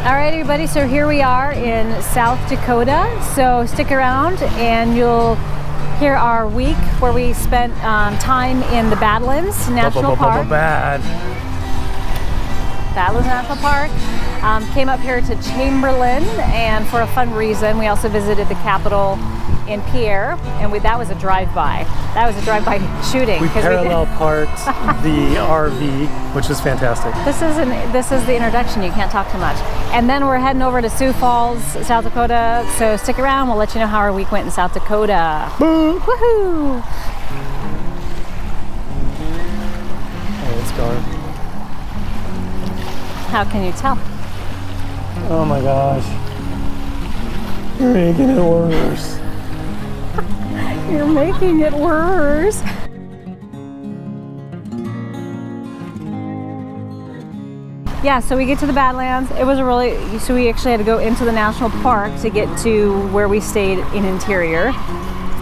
All right, everybody, so here we are in South Dakota. So stick around and you'll hear our week where we spent time in the Badlands National Park. Badlands National Park. Came up here to Chamberlain, and for a fun reason, we also visited the Capitol in Pierre, and that was a drive-by. That was a drive-by shooting. We parallel parked the RV, which was fantastic. This is the introduction. You can't talk too much. And then we're heading over to Sioux Falls, South Dakota. So stick around. We'll let you know how our week went in South Dakota. Boo! Woohoo! Oh, it's gone. How can you tell? Oh my gosh. You're making it worse. You're making it worse. Yeah, so we get to the Badlands. It was so we actually had to go into the national park to get to where we stayed in Interior.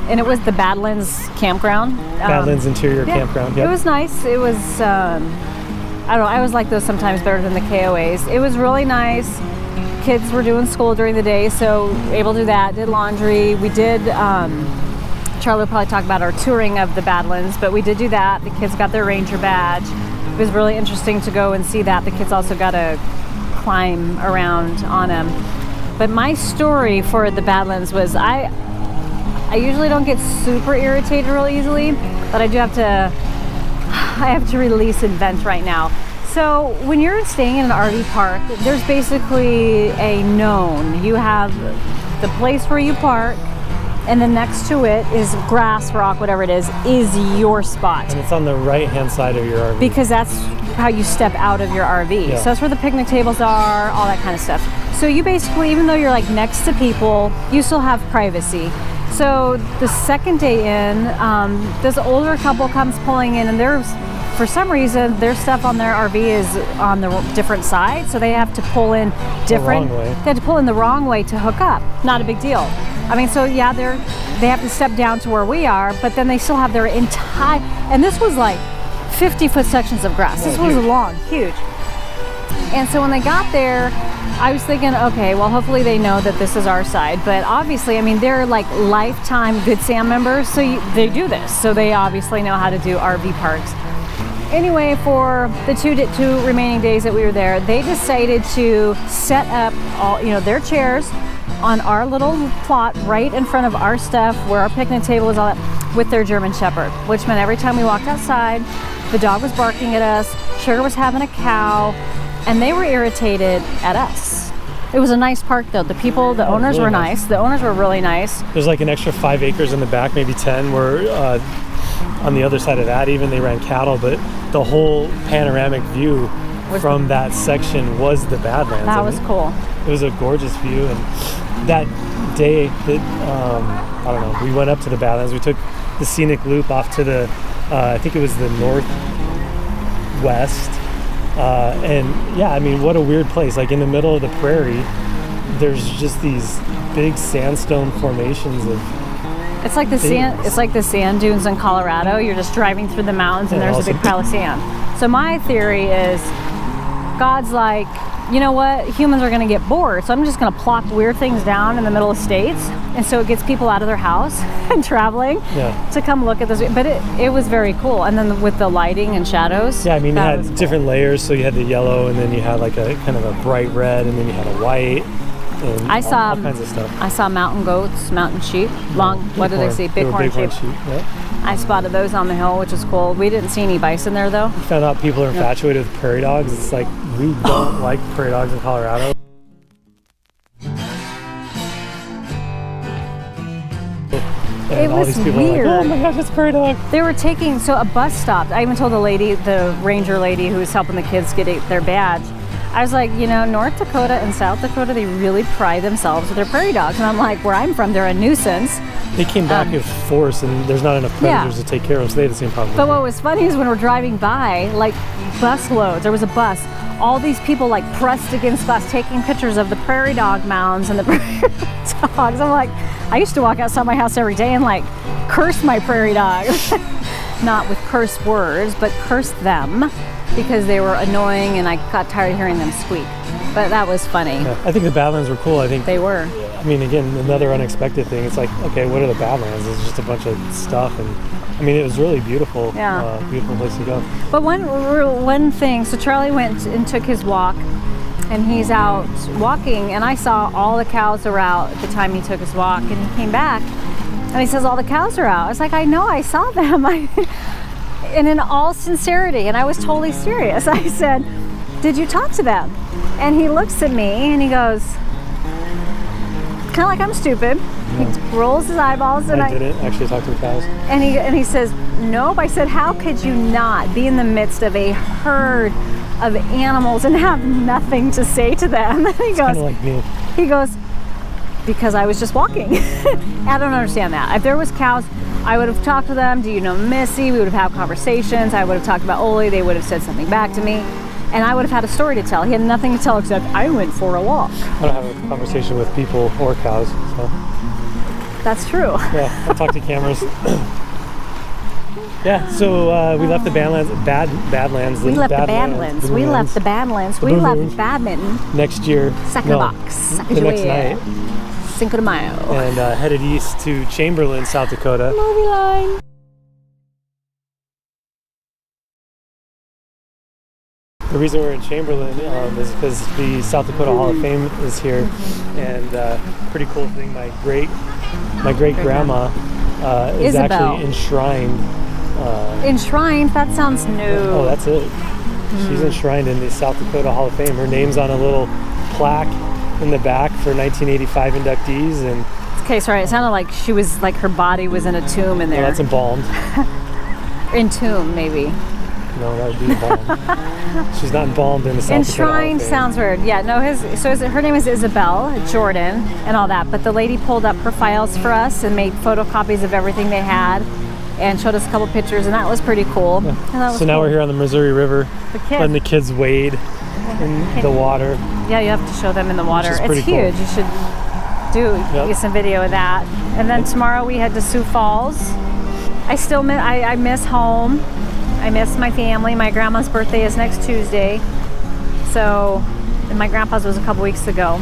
And it was the Badlands campground. Badlands Interior campground, It was nice. It was, I don't know, I always like those sometimes better than the KOAs. It was really nice. Kids were doing school during the day, so able to do that, did laundry. We did, Charlie will probably talk about our touring of the Badlands, but we did do that. The kids got their ranger badge. It was really interesting to go and see that. The kids also got to climb around on them. But my story for the Badlands was I usually don't get super irritated real easily, but I have to release and vent right now. So when you're staying in an RV park, there's basically a known. You have the place where you park, and then next to it is grass, rock, whatever it is your spot. And it's on the right-hand side of your RV. Because that's how you step out of your RV. Yeah. So that's where the picnic tables are, all that kind of stuff. So you basically, even though you're like next to people, you still have privacy. So the second day in, this older couple comes pulling in, and for some reason, their stuff on their RV is on the different side, so they have to pull in different. The wrong way. They have to pull in the wrong way to hook up. Not a big deal. I mean, so yeah, they have to step down to where we are, but then they still have their entire. And this was like 50-foot sections of grass. This was long, huge. And so when they got there, I was thinking, okay, well, hopefully they know that this is our side. But obviously, I mean, they're like lifetime Good Sam members, so they do this. So they obviously know how to do RV parks. Anyway, for the two remaining days that we were there, they decided to set up all, their chairs on our little plot right in front of our stuff where our picnic table is, all that, with their German Shepherd, which meant every time we walked outside, the dog was barking at us, Sugar was having a cow, and they were irritated at us. It was a nice park though. The owners were nice. The owners were really nice. There's like an extra 5 acres in the back, maybe 10, where on the other side of that even they ran cattle, but the whole panoramic view from that section was the Badlands. That was cool. It was a gorgeous view, and that day that I don't know, we went up to the Badlands. We took the scenic loop off to the I think it was the northwest, and yeah, I mean, what a weird place. Like in the middle of the prairie, there's just these big sandstone formations of. It's like the sand. It's like the sand dunes in Colorado. You're just driving through the mountains, and there's a big pile of sand. So my theory is, God's like, you know what? Humans are going to get bored, so I'm just going to plop weird things down in the middle of states, and so it gets people out of their house and traveling to come look at this. But it was very cool, and then with the lighting and shadows. Yeah, I mean, you had cool. Different layers. So you had the yellow, and then you had like a kind of a bright red, and then you had a white. And all kinds of stuff. I saw mountain goats, mountain sheep, what did I see? Bighorn sheep. Yeah. I spotted those on the hill, which is cool. We didn't see any bison there though. We found out people are infatuated with prairie dogs. It's like, we don't like prairie dogs in Colorado. And it was all these people weird. Are like, oh my gosh, it's a prairie dog. They were taking, so a bus stopped. I even told the ranger lady who was helping the kids get their badge. I was like, North Dakota and South Dakota, they really pride themselves with their prairie dogs. And I'm like, where I'm from, they're a nuisance. They came back in force, and there's not enough predators to take care of them, so they had the same problem. But what was funny is when we're driving by, like bus loads, there was a bus, all these people like pressed against glass taking pictures of the prairie dog mounds and the prairie dogs. I'm like, I used to walk outside my house every day and like curse my prairie dog. not with curse words, but cursed them because they were annoying and I got tired of hearing them squeak. But that was funny. Yeah, I think the Badlands were cool. I think They were. I mean, again, another unexpected thing. It's like, okay, what are the Badlands? It's just a bunch of stuff, and I mean, it was really beautiful. Yeah. Beautiful place to go. But one thing, so Charlie went and took his walk, and he's out walking, and I saw all the cows are out at the time he took his walk, and he came back, and he says all the cows are out. I was like, I know, I saw them. And in all sincerity, and I was totally serious, I said, did you talk to them? And he looks at me and he goes, kind of like I'm stupid. He rolls his eyeballs, and I didn't actually talk to the cows. and he says, nope. I said, how could you not be in the midst of a herd of animals and have nothing to say to them? And he goes, Kind of like me. he goes, because I was just walking. I don't understand that. If there was cows, I would have talked to them. Do you know Missy? We would have had conversations. I would have talked about Oli. They would have said something back to me. And I would have had a story to tell. He had nothing to tell except I went for a walk. I don't have a conversation with people or cows, so That's true. yeah, I talk to cameras. Yeah, so we left the Badlands. We left the Badlands. We left the Badlands. We left badminton. next year. Second box. The next night. Cinco de Mayo. And headed east to Chamberlain, South Dakota. Movie line. The reason we're in Chamberlain is because the South Dakota Hall of Fame is here, and pretty cool thing. My great grandma is Isabel. actually enshrined. Enshrined? That sounds new. Oh, that's it. She's enshrined in the South Dakota Hall of Fame. Her name's on a little plaque in the back for 1985 inductees, and Okay, sorry. It sounded like she was like her body was in a tomb in there. that's embalmed. Entomb, maybe. No, that would be embalmed. She's not embalmed in the South Dakota Hall of Enshrined Fame. sounds weird. Yeah, no, her name is Isabel Jordan and all that. But the lady pulled up her files for us and made photocopies of everything they had and showed us a couple pictures, and that was pretty cool. And that was So now cool. we're here on the Missouri River, The kids. letting the kids wade in the water. Yeah, you have to show them in the water. Which is It's pretty cool. huge. You should get some video of that. And then tomorrow we head to Sioux Falls. I miss home. I miss my family. My grandma's birthday is next Tuesday. And my grandpa's was a couple weeks ago.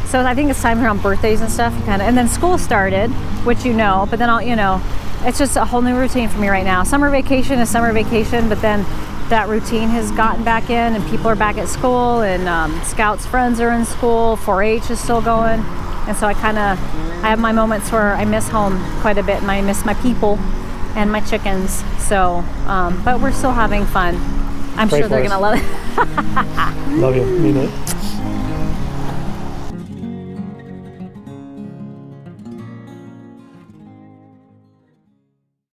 So I think it's time around birthdays and stuff, and then school started, which but then it's just a whole new routine for me right now. Summer vacation is summer vacation, but then that routine has gotten back in, and people are back at school, and Scout's friends are in school, 4-H is still going, and so I have my moments where I miss home quite a bit, and I miss my people and my chickens. So, but we're still having fun. I'm Pray sure they're for gonna us. love it. Love you. Mean it.